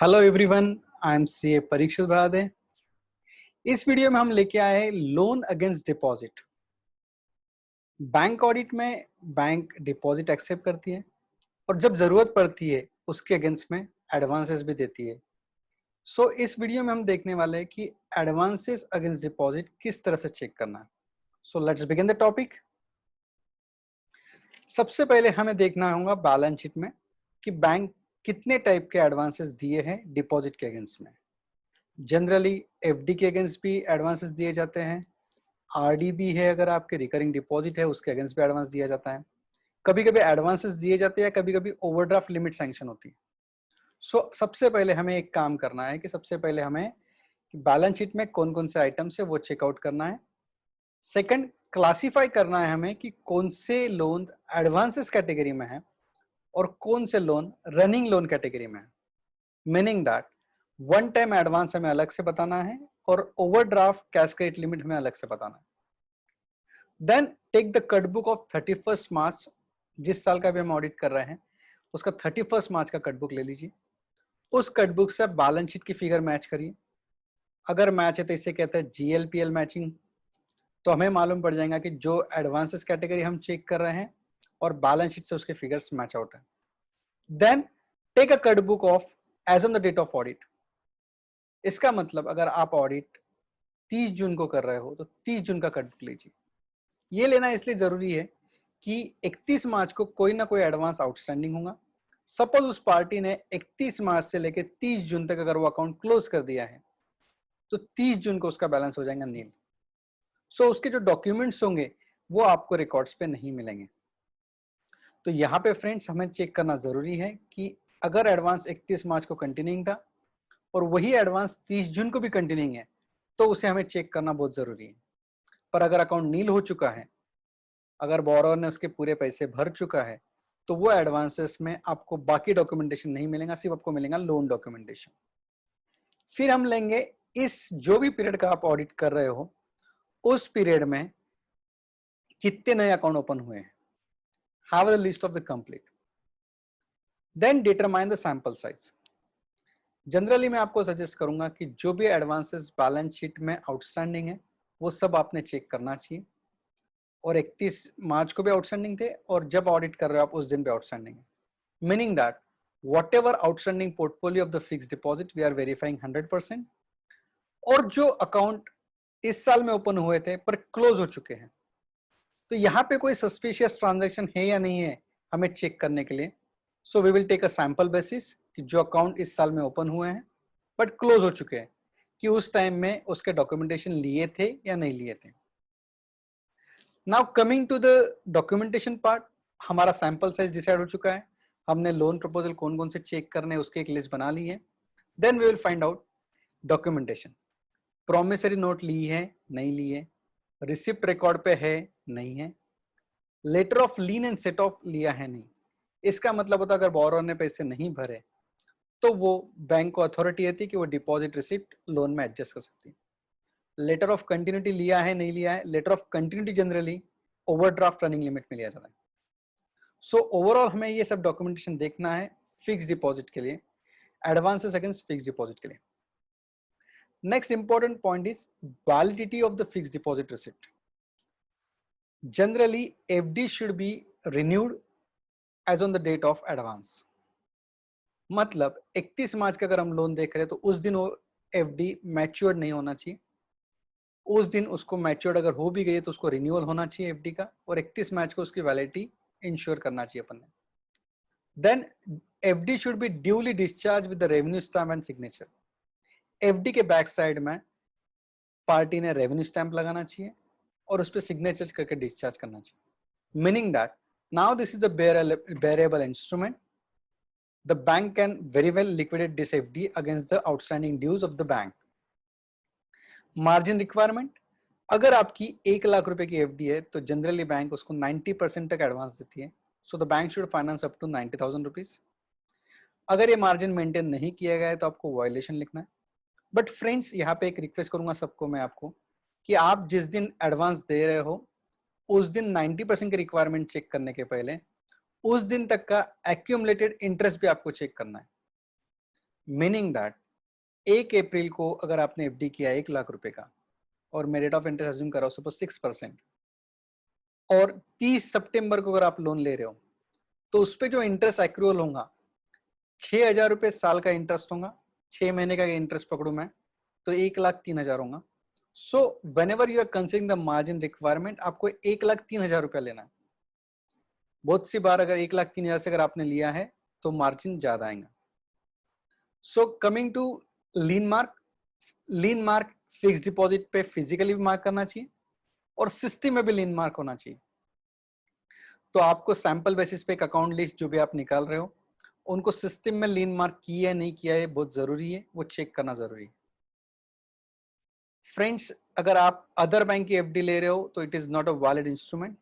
Hello everyone, I am CA Parikshit Barade. इस video में हम लेके आए हैं loan against deposit. Bank audit में बैंक डिपॉजिट एक्सेप्ट करती है और जब जरूरत पड़ती है उसके अगेंस्ट में एडवांसेस भी देती है। सो इस वीडियो में हम देखने वाले हैं कि एडवांसेस अगेंस्ट डिपॉजिट किस तरह से चेक करना है। So let's begin the topic. सबसे पहले हमें देखना होगा बैलेंस शीट में कि बैंक कितने टाइप के एडवांसेस दिए हैं डिपॉजिट के अगेंस्ट में। जनरली एफडी के अगेंस्ट भी एडवांसेस दिए जाते हैं, आरडी भी है, अगर आपके रिकरिंग डिपॉजिट है उसके अगेंस्ट भी एडवांस दिया जाता है। कभी कभी एडवांसेस दिए जाते हैं, कभी कभी ओवरड्राफ्ट लिमिट सैंक्शन होती है। सो सबसे पहले हमें एक काम करना है कि सबसे पहले हमें बैलेंस शीट में कौन कौन से आइटम्स है वो चेकआउट करना है। सेकंड, क्लासिफाई करना है हमें कि कौन से लोन एडवांसेस कैटेगरी में है और कौन से लोन रनिंग लोन कैटेगरी में है। Meaning that one time advance हमें अलग से बताना है और ओवरड्राफ्ट कैश क्रेडिट लिमिट हमें अलग से बताना है। Then take the cut book of 31 March, जिस साल का भी हम ऑडिट कर रहे हैं उसका 31 मार्च का कट बुक ले लीजिए। उस कट बुक से बैलेंस शीट की फिगर मैच करिए। अगर मैच है तो इसे कहते हैं जीएलपीएल मैचिंग। तो हमें मालूम पड़ जाएगा कि जो एडवांसेस कैटेगरी हम चेक कर रहे हैं और बैलेंस शीट से उसके फिगर्स मैच आउट है। Then take a cut book of as on the date of audit. इसका मतलब अगर आप ऑडिट 30 जून को कर रहे हो तो 30 जून का कट बुक लीजिए। ये लेना इसलिए जरूरी है कि 31 मार्च को कोई ना कोई एडवांस आउटस्टैंडिंग होगा। सपोज उस पार्टी ने 31 मार्च से लेकर 30 जून तक अगर वो अकाउंट क्लोज कर दिया है तो 30 जून को उसका बैलेंस हो जाएगा नील। सो उसके जो डॉक्यूमेंट्स होंगे वो आपको रिकॉर्ड्स पे नहीं मिलेंगे। तो यहाँ पे फ्रेंड्स हमें चेक करना जरूरी है कि अगर एडवांस 31 मार्च को कंटिन्यूइंग था और वही एडवांस 30 जून को भी कंटिन्यूइंग है तो उसे हमें चेक करना बहुत जरूरी है। पर अगर अकाउंट नील हो चुका है, अगर बोरोवर ने उसके पूरे पैसे भर चुका है, तो वो एडवांसेस में आपको बाकी डॉक्यूमेंटेशन नहीं मिलेगा, सिर्फ आपको मिलेगा लोन डॉक्यूमेंटेशन। फिर हम लेंगे इस जो भी पीरियड का आप ऑडिट कर रहे हो उस पीरियड में कितने नए अकाउंट ओपन हुए हैं, have the list of the complete. Then determine the sample size. Generally मैं आपको सजेस्ट करूंगा कि जो भी एडवांसेस बैलेंस शीट में आउटस्टैंडिंग है वो सब आपने चेक करना चाहिए, और 31 मार्च को भी आउटस्टैंडिंग थे और जब ऑडिट कर रहे हो आप उस दिन भी आउटस्टैंडिंग है। Meaning that whatever outstanding portfolio of the fix deposit we are verifying 100%। और जो अकाउंट इस साल में ओपन हुए थे पर क्लोज हो चुके हैं, तो यहाँ पे कोई सस्पिशियस ट्रांजेक्शन है या नहीं है हमें चेक करने के लिए। So we will take a sample basis कि जो अकाउंट इस साल में ओपन हुए हैं बट क्लोज हो चुके हैं, कि उस टाइम में उसके डॉक्यूमेंटेशन लिए थे या नहीं लिए थे। Now coming to the documentation part, हमारा सैंपल साइज डिसाइड हो चुका है, हमने लोन प्रपोजल कौन कौन से चेक करने उसकी एक लिस्ट बना ली है। Then we will find out documentation. Promissory note ली है नहीं ली है, रिसिप्ट रिकॉर्ड पे है नहीं है, letter of lien and set off लिया है नहीं। इसका मतलब होता है अगर बोरोवर ने पैसे नहीं भरे तो वो बैंक को अथॉरिटी रहती है कि वो डिपॉजिट रिसिप्ट लोन में एडजस्ट कर सकती है। लेटर ऑफ कंटिन्यूटी लिया है नहीं लिया है, letter of continuity generally overdraft running limit में लिया जाता है। सो ओवरऑल हमें ये सब डॉक्यूमेंटेशन देखना है फिक्स डिपॉजिट के लिए, एडवांसेस अगेंस्ट फिक्स डिपॉजिट के लिए। Next important point is validity of the fix deposit receipt. Generally FD should be renewed as on the date of advance. मतलब 31 मार्च का अगर हम लोन देख रहे हैं तो उस दिन वो एफडी मैच्योर्ड नहीं होना चाहिए। उस दिन उसको मैच्योर्ड अगर हो भी गई तो उसको रिन्यूअल होना चाहिए एफडी का, और 31 मार्च को उसकी वैलिडिटी इंश्योर करना चाहिए अपन ने। Then FD should be duly discharge with the revenue stamp and signature. FD के बैक साइड में पार्टी ने रेवेन्यू स्टैंप लगाना चाहिए और उस पर सिग्नेचर करके डिस्चार्ज करना चाहिए। Meaning that now this is a बेरेबल instrument, the bank can very well liquidate this FD against the outstanding dues of the bank. Margin requirement, अगर आपकी 1 लाख रुपए की एफडी है तो जनरली बैंक उसको 90% तक एडवांस देती है। So the bank should finance up to 90,000 rupees. अगर ये मार्जिन मेंटेन नहीं किया गया है तो आपको वायलेशन लिखना है। बट फ्रेंड्स यहाँ पे एक रिक्वेस्ट करूंगा सबको मैं आपको कि आप जिस दिन एडवांस दे रहे हो उस दिन 90% की रिक्वायरमेंट चेक करने के पहले उस दिन तक का एक्यूमुलेटेड इंटरेस्ट भी आपको चेक करना है। मीनिंग दैट 1 अप्रैल को अगर आपने एफडी किया 1 लाख रुपए का और मैं रेट ऑफ इंटरेस्ट अज्यूम कर रहा हूँ सपोज 6%, और 30 सितंबर को अगर आप लोन ले रहे हो तो उस पर जो इंटरेस्ट एक्रूअल होगा 6,000 रुपये साल का इंटरेस्ट होगा, 6 महीने का इंटरेस्ट पकड़ू मैं तो 1,03,000 होगा। So whenever you are considering the margin requirement आपको 1,03,000 रुपया लेना है। बहुत सी बार अगर 1,03,000 से अगर आपने लिया है तो मार्जिन ज्यादा आएगा। So coming to lien mark, lien mark fix deposit पे फिजिकली भी मार्क करना चाहिए और सिस्टम में भी लीन मार्क होना चाहिए। तो आपको सैंपल बेसिस पे एक अकाउंट लिस्ट जो भी आप निकाल रहे हो उनको सिस्टम में लीन मार्क किया है नहीं किया है बहुत जरूरी है, वो चेक करना जरूरी है। फ्रेंड्स, अगर आप अदर बैंक की एफडी ले रहे हो तो it is not a valid instrument.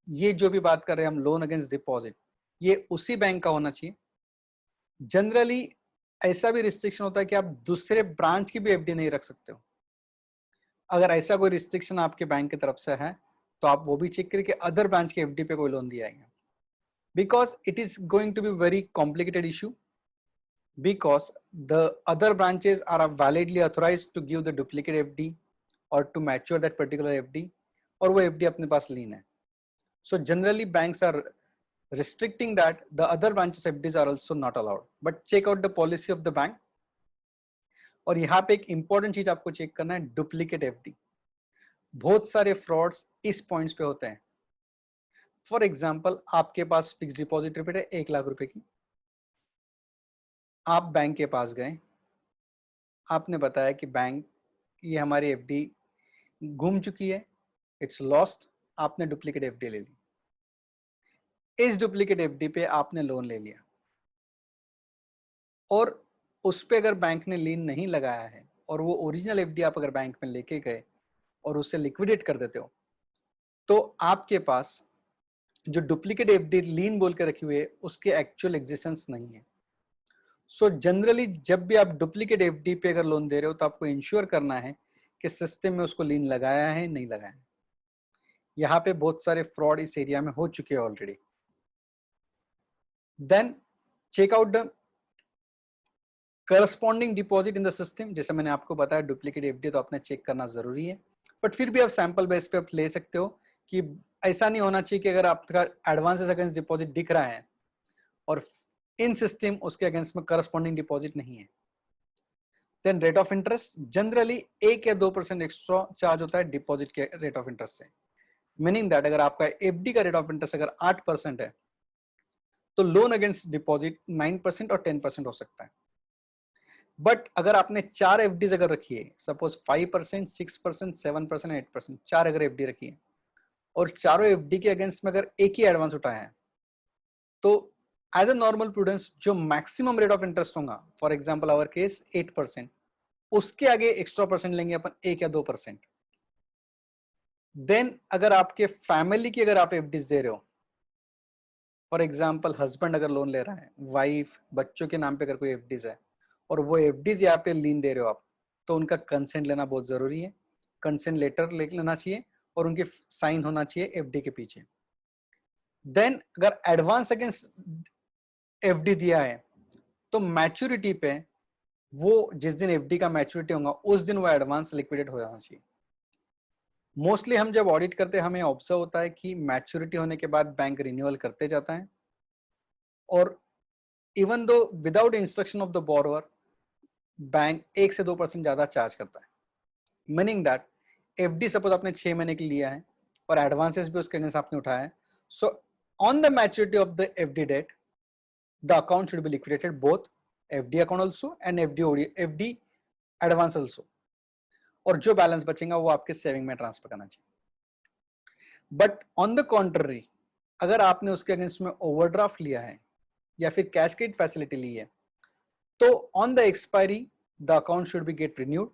ये जो भी बात कर रहे हैं हम लोन अगेंस्ट डिपॉजिट, ये उसी बैंक का होना चाहिए। जनरली ऐसा भी रिस्ट्रिक्शन होता है कि आप दूसरे ब्रांच की भी एफडी नहीं रख सकते हो। अगर ऐसा कोई रिस्ट्रिक्शन आपके बैंक की तरफ से है तो आप वो भी चेक करिए कि अदर ब्रांच की एफडी पे कोई लोन दिया है, because it is going to be very complicated issue, because the other branches are validly authorized to give the duplicate FD or to mature that particular FD, और वो FD अपने पास लीन है। So generally banks are restricting that the other branches FDs are also not allowed, but check out the policy of the bank। और यहाँ पे एक important चीज आपको चेक करना है, डुप्लीकेट FD। बहुत सारे फ्रॉड्स इस पॉइंट्स पे होते हैं। फॉर एग्जाम्पल आपके पास फिक्स डिपॉजिट लिमिट है 1 लाख रुपए की, आप बैंक के पास गए, आपने बताया कि बैंक ये हमारी एफडी गुम चुकी है, इट्स लॉस्ट, आपने डुप्लीकेट एफडी ले ली। इस डुप्लीकेट एफडी पे आपने लोन ले लिया और उस पे अगर बैंक ने लीन नहीं लगाया है और वो ओरिजिनल एफडी आप अगर बैंक में लेके गए और उसे लिक्विडेट कर देते हो तो आपके पास जो डुप्लीकेट एफडी लीन बोल के रखी हुई है उसके एक्चुअल एग्जिस्टेंस नहीं है। सो जनरली जब भी आप डुप्लीकेट एफडी पे अगर लोन दे रहे हो तो आपको इंश्योर करना है कि सिस्टम में उसको लीन लगाया है नहीं लगाया है। यहाँ पे बहुत सारे फ्रॉड इस एरिया में हो चुके हैं already. Then check out the corresponding deposit in the system. जैसे मैंने आपको बताया डुप्लीकेट एफडी तो आपने चेक करना जरूरी है, बट फिर भी आप सैंपल बेस पे आप ले सकते हो कि ऐसा नहीं होना चाहिए कि अगर आपका एडवांसेस अगेंस्ट डिपॉजिट दिख रहा है और इन सिस्टम उसके अगेंस्ट में करस्पॉन्डिंग डिपॉजिट नहीं है। Then rate of interest, generally 1 या 2% एक्स्ट्रा चार्ज होता है डिपॉजिट के रेट ऑफ इंटरेस्ट से। मीनिंग दैट अगर आपका एफडी का रेट ऑफ इंटरेस्ट अगर 8% है तो लोन अगेंस्ट डिपॉजिट 9% और 10% हो सकता है। बट अगर आपने 4 एफडीज अगर रखी है, सपोज 5%, 6%, 7%, 8%, 4 अगर एफडी रखी है और चारों एफडी के अगेंस्ट में अगर एक ही एडवांस उठाया है तो एज ए नॉर्मल प्रूडेंस जो मैक्सिमम रेट ऑफ इंटरेस्ट होगा, फॉर एग्जाम्पल आवर केस 8%, उसके आगे एक्स्ट्रा परसेंट लेंगे अपन 1 या 2%। देन अगर आपके फैमिली की अगर आप एफडीज दे रहे हो, फॉर एग्जाम्पल हस्बैंड अगर लोन ले रहा है, वाइफ, बच्चों के नाम पे अगर कोई एफडीज है और वो एफडीज यहाँ पे लीन दे रहे हो आप, तो उनका कंसेंट लेना बहुत जरूरी है। कंसेंट लेटर ले लेना चाहिए और उनके साइन होना चाहिए एफडी के पीछे। देन अगर एडवांस अगेंस्ट एफडी दिया है तो मैच्योरिटी पे वो जिस दिन एफडी का मैच्योरिटी होगा उस दिन वो एडवांस लिक्विडेट हो जाना चाहिए। मोस्टली हम जब ऑडिट करते हैं हमें ऑब्जर्व होता है कि मैच्योरिटी होने के बाद बैंक रिन्यूअल करते जाता है और even though without instruction of the borrower bank 1 से 2% ज्यादा चार्ज करता है। मीनिंग दैट एफडी सपोज आपने 6 महीने के लिए लिया है और एडवांसेस भी उसके अगेंस्ट आपने उठाया है, so on the maturity of the FD date the account should be liquidated, both FD account also and FD advance also, और जो बैलेंस बचेगा वो आपके सेविंग में ट्रांसफर करना चाहिए। बट ऑन द कॉन्ट्ररी अगर आपने उसके अगेंस्ट में ओवरड्राफ्ट लिया है या फिर कैशकेड फैसिलिटी ली है तो on the expiry the account should be get renewed,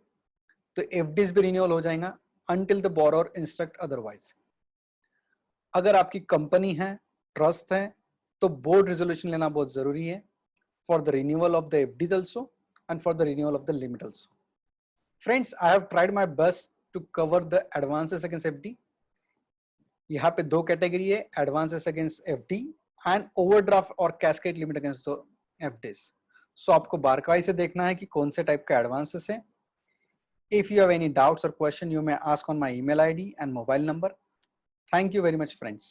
तो एफडीज भी रिन्यूअल हो जाएगा until the borrower instruct otherwise. अगर आपकी कंपनी है, ट्रस्ट है, तो बोर्ड रेजोल्यूशन लेना बहुत जरूरी है for the renewal of the FDs also and for the renewal of the limit also. Friends, I have tried my best to cover the advances against FD. यहाँ पे 2 category है, advances against FD and overdraft और cascade limit against the FDs. So आपको बारकाई से देखना है कि कौन से टाइप का एडवांसेस है। If you have any doubts और question, you may ask on my email ID and mobile number. Thank you very much, friends.